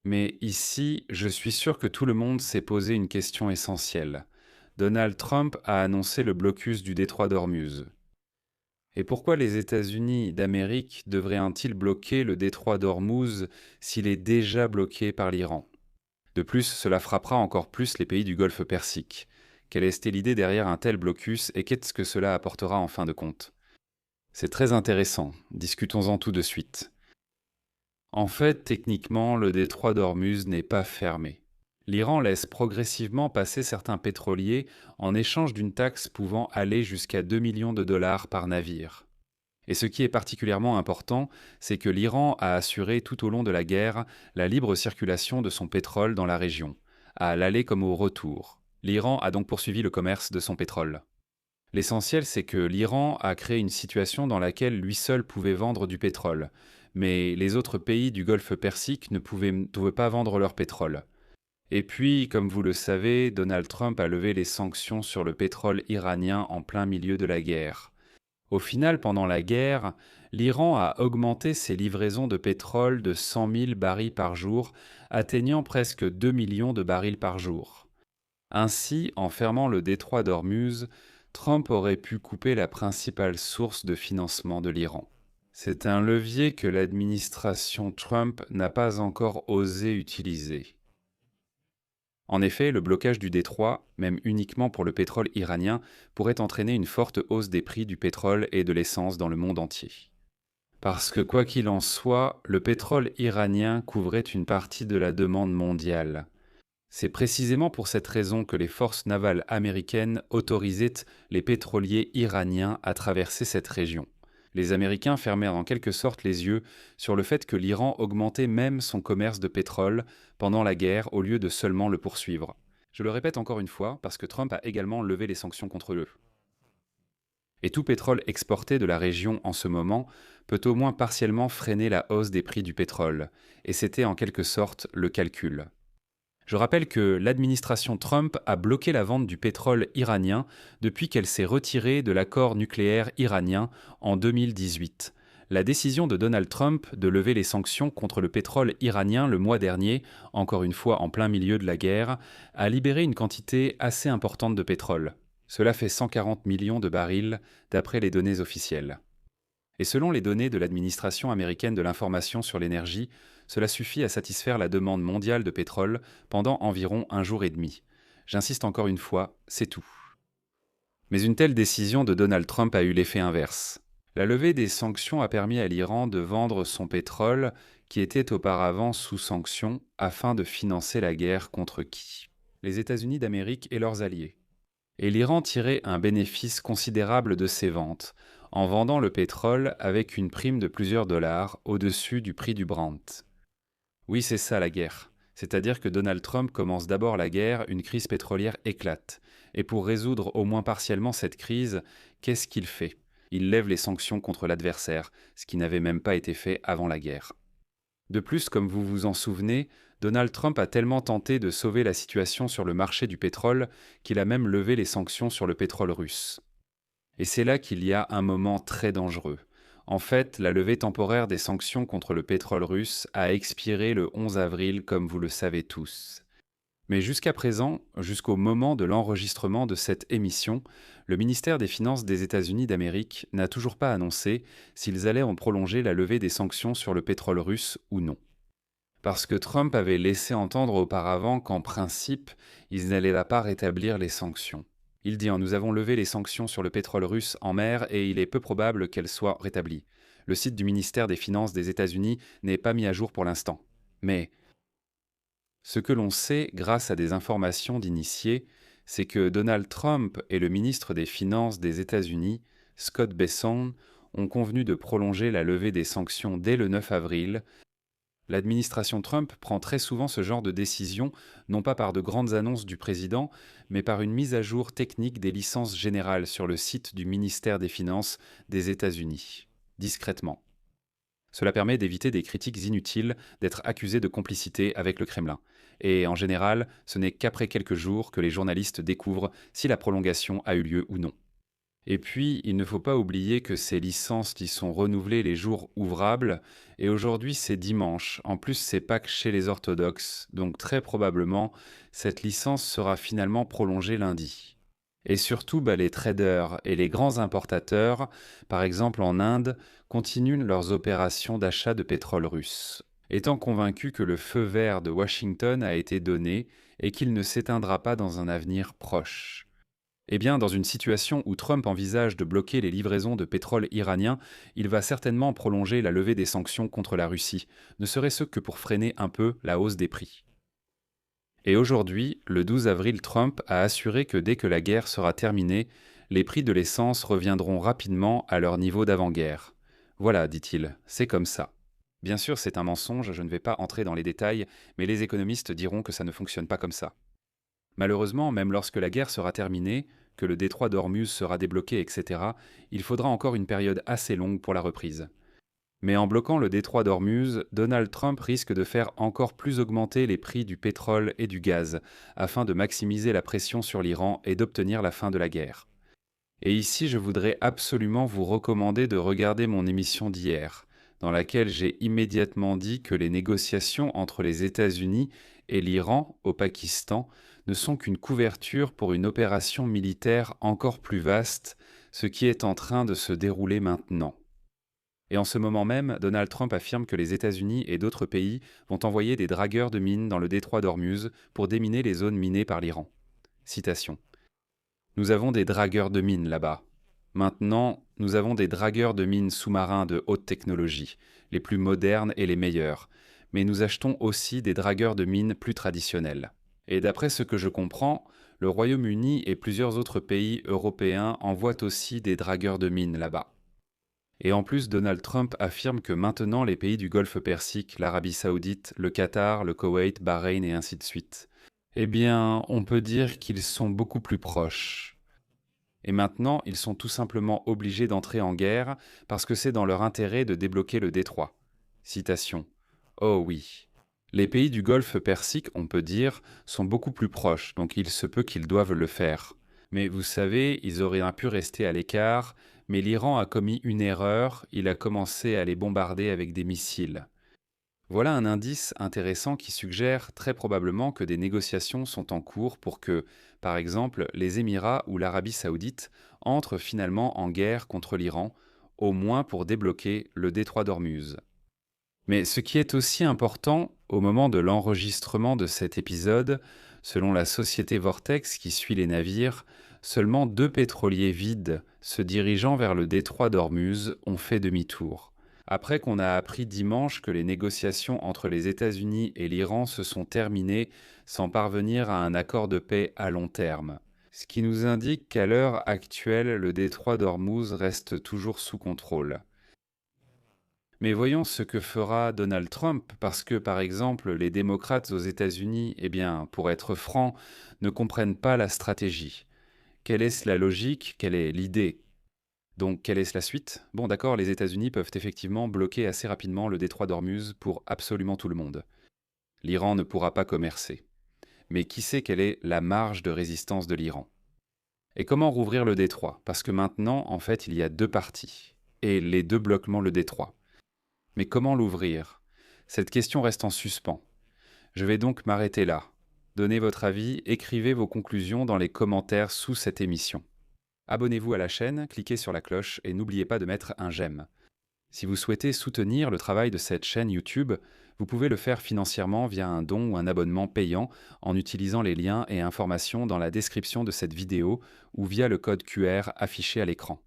Mais ici, je suis sûr que tout le monde s'est posé une question essentielle. Donald Trump a annoncé le blocus du détroit d'Ormuz. Et pourquoi les États-Unis d'Amérique devraient-ils bloquer le détroit d'Ormuz s'il est déjà bloqué par l'Iran? De plus, cela frappera encore plus les pays du Golfe Persique. Quelle est l'idée derrière un tel blocus et qu'est-ce que cela apportera en fin de compte? C'est très intéressant, discutons-en tout de suite. En fait, techniquement, le détroit d'Ormuz n'est pas fermé. L'Iran laisse progressivement passer certains pétroliers en échange d'une taxe pouvant aller jusqu'à 2 millions de dollars par navire. Et ce qui est particulièrement important, c'est que l'Iran a assuré tout au long de la guerre la libre circulation de son pétrole dans la région, à l'aller comme au retour. L'Iran a donc poursuivi le commerce de son pétrole. L'essentiel, c'est que l'Iran a créé une situation dans laquelle lui seul pouvait vendre du pétrole, mais les autres pays du Golfe Persique ne pouvaient pas vendre leur pétrole. Et puis, comme vous le savez, Donald Trump a levé les sanctions sur le pétrole iranien en plein milieu de la guerre. Au final, pendant la guerre, l'Iran a augmenté ses livraisons de pétrole de 100 000 barils par jour, atteignant presque 2 millions de barils par jour. Ainsi, en fermant le détroit d'Ormuz, Trump aurait pu couper la principale source de financement de l'Iran. C'est un levier que l'administration Trump n'a pas encore osé utiliser. En effet, le blocage du détroit, même uniquement pour le pétrole iranien, pourrait entraîner une forte hausse des prix du pétrole et de l'essence dans le monde entier. Parce que quoi qu'il en soit, le pétrole iranien couvrait une partie de la demande mondiale. C'est précisément pour cette raison que les forces navales américaines autorisaient les pétroliers iraniens à traverser cette région. Les Américains fermèrent en quelque sorte les yeux sur le fait que l'Iran augmentait même son commerce de pétrole pendant la guerre au lieu de seulement le poursuivre. Je le répète encore une fois parce que Trump a également levé les sanctions contre eux. Et tout pétrole exporté de la région en ce moment peut au moins partiellement freiner la hausse des prix du pétrole, et c'était en quelque sorte le calcul. Je rappelle que l'administration Trump a bloqué la vente du pétrole iranien depuis qu'elle s'est retirée de l'accord nucléaire iranien en 2018. La décision de Donald Trump de lever les sanctions contre le pétrole iranien le mois dernier, encore une fois en plein milieu de la guerre, a libéré une quantité assez importante de pétrole. Cela fait 140 millions de barils d'après les données officielles. Et selon les données de l'administration américaine de l'information sur l'énergie, cela suffit à satisfaire la demande mondiale de pétrole pendant environ un jour et demi. J'insiste encore une fois, c'est tout. Mais une telle décision de Donald Trump a eu l'effet inverse. La levée des sanctions a permis à l'Iran de vendre son pétrole, qui était auparavant sous sanction, afin de financer la guerre contre qui? Les États-Unis d'Amérique et leurs alliés. Et l'Iran tirait un bénéfice considérable de ces ventes, en vendant le pétrole avec une prime de plusieurs dollars au-dessus du prix du Brent. Oui, c'est ça la guerre. C'est-à-dire que Donald Trump commence d'abord la guerre, une crise pétrolière éclate. Et pour résoudre au moins partiellement cette crise, qu'est-ce qu'il fait? Il lève les sanctions contre l'adversaire, ce qui n'avait même pas été fait avant la guerre. De plus, comme vous vous en souvenez, Donald Trump a tellement tenté de sauver la situation sur le marché du pétrole qu'il a même levé les sanctions sur le pétrole russe. Et c'est là qu'il y a un moment très dangereux. En fait, la levée temporaire des sanctions contre le pétrole russe a expiré le 11 avril, comme vous le savez tous. Mais jusqu'à présent, jusqu'au moment de l'enregistrement de cette émission, le ministère des Finances des États-Unis d'Amérique n'a toujours pas annoncé s'ils allaient en prolonger la levée des sanctions sur le pétrole russe ou non. Parce que Trump avait laissé entendre auparavant qu'en principe, ils n'allaient pas rétablir les sanctions. Il dit: Nous avons levé les sanctions sur le pétrole russe en mer et il est peu probable qu'elles soient rétablies. Le site du ministère des Finances des États-Unis n'est pas mis à jour pour l'instant. Mais ce que l'on sait grâce à des informations d'initiés, c'est que Donald Trump et le ministre des Finances des États-Unis, Scott Bessent, ont convenu de prolonger la levée des sanctions dès le 9 avril. L'administration Trump prend très souvent ce genre de décision, non pas par de grandes annonces du président, mais par une mise à jour technique des licences générales sur le site du ministère des Finances des États-Unis, discrètement. Cela permet d'éviter des critiques inutiles, d'être accusé de complicité avec le Kremlin. Et en général, ce n'est qu'après quelques jours que les journalistes découvrent si la prolongation a eu lieu ou non. Et puis, il ne faut pas oublier que ces licences qui sont renouvelées les jours ouvrables, et aujourd'hui c'est dimanche. En plus, c'est Pâques chez les orthodoxes, donc très probablement, cette licence sera finalement prolongée lundi. Et surtout, les traders et les grands importateurs, par exemple en Inde, continuent leurs opérations d'achat de pétrole russe, étant convaincus que le feu vert de Washington a été donné et qu'il ne s'éteindra pas dans un avenir proche. Eh bien, dans une situation où Trump envisage de bloquer les livraisons de pétrole iranien, il va certainement prolonger la levée des sanctions contre la Russie, ne serait-ce que pour freiner un peu la hausse des prix. Et aujourd'hui, le 12 avril, Trump a assuré que dès que la guerre sera terminée, les prix de l'essence reviendront rapidement à leur niveau d'avant-guerre. Voilà, dit-il, c'est comme ça. Bien sûr, c'est un mensonge, je ne vais pas entrer dans les détails, mais les économistes diront que ça ne fonctionne pas comme ça. Malheureusement, même lorsque la guerre sera terminée, que le détroit d'Ormuz sera débloqué, etc., il faudra encore une période assez longue pour la reprise. Mais en bloquant le détroit d'Ormuz, Donald Trump risque de faire encore plus augmenter les prix du pétrole et du gaz, afin de maximiser la pression sur l'Iran et d'obtenir la fin de la guerre. Et ici, je voudrais absolument vous recommander de regarder mon émission d'hier, dans laquelle j'ai immédiatement dit que les négociations entre les États-Unis et l'Iran au Pakistan ne sont qu'une couverture pour une opération militaire encore plus vaste, ce qui est en train de se dérouler maintenant. Et en ce moment même, Donald Trump affirme que les États-Unis et d'autres pays vont envoyer des dragueurs de mines dans le détroit d'Ormuz pour déminer les zones minées par l'Iran. Citation. Nous avons des dragueurs de mines là-bas. Maintenant, nous avons des dragueurs de mines sous-marins de haute technologie, les plus modernes et les meilleurs, mais nous achetons aussi des dragueurs de mines plus traditionnels. Et d'après ce que je comprends, le Royaume-Uni et plusieurs autres pays européens envoient aussi des dragueurs de mines là-bas. Et en plus, Donald Trump affirme que maintenant les pays du Golfe Persique, l'Arabie Saoudite, le Qatar, le Koweït, Bahreïn et ainsi de suite, eh bien, on peut dire qu'ils sont beaucoup plus proches. Et maintenant, ils sont tout simplement obligés d'entrer en guerre parce que c'est dans leur intérêt de débloquer le détroit. Citation. Oh oui. Les pays du Golfe Persique, on peut dire, sont beaucoup plus proches, donc il se peut qu'ils doivent le faire. Mais vous savez, ils auraient pu rester à l'écart, mais l'Iran a commis une erreur, il a commencé à les bombarder avec des missiles. Voilà un indice intéressant qui suggère très probablement que des négociations sont en cours pour que, par exemple, les Émirats ou l'Arabie saoudite entrent finalement en guerre contre l'Iran, au moins pour débloquer le détroit d'Ormuz. Mais ce qui est aussi important, au moment de l'enregistrement de cet épisode, selon la société Vortex qui suit les navires, seulement 2 pétroliers vides se dirigeant vers le détroit d'Ormuz ont fait demi-tour. Après qu'on a appris dimanche que les négociations entre les États-Unis et l'Iran se sont terminées sans parvenir à un accord de paix à long terme. Ce qui nous indique qu'à l'heure actuelle, le détroit d'Ormuz reste toujours sous contrôle. Mais voyons ce que fera Donald Trump, parce que, par exemple, les démocrates aux États-Unis, eh bien, pour être franc, ne comprennent pas la stratégie. Quelle est la logique? Quelle est l'idée? Donc, quelle est la suite? Bon, d'accord, les États-Unis peuvent effectivement bloquer assez rapidement le détroit d'Ormuz pour absolument tout le monde. L'Iran ne pourra pas commercer. Mais qui sait quelle est la marge de résistance de l'Iran? Et comment rouvrir le détroit? Parce que maintenant, en fait, il y a 2 parties. Et les 2 bloquent le détroit. Mais comment l'ouvrir? Cette question reste en suspens. Je vais donc m'arrêter là. Donnez votre avis, écrivez vos conclusions dans les commentaires sous cette émission. Abonnez-vous à la chaîne, cliquez sur la cloche et n'oubliez pas de mettre un j'aime. Si vous souhaitez soutenir le travail de cette chaîne YouTube, vous pouvez le faire financièrement via un don ou un abonnement payant en utilisant les liens et informations dans la description de cette vidéo ou via le code QR affiché à l'écran.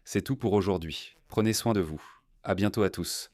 C'est tout pour aujourd'hui. Prenez soin de vous. À bientôt à tous.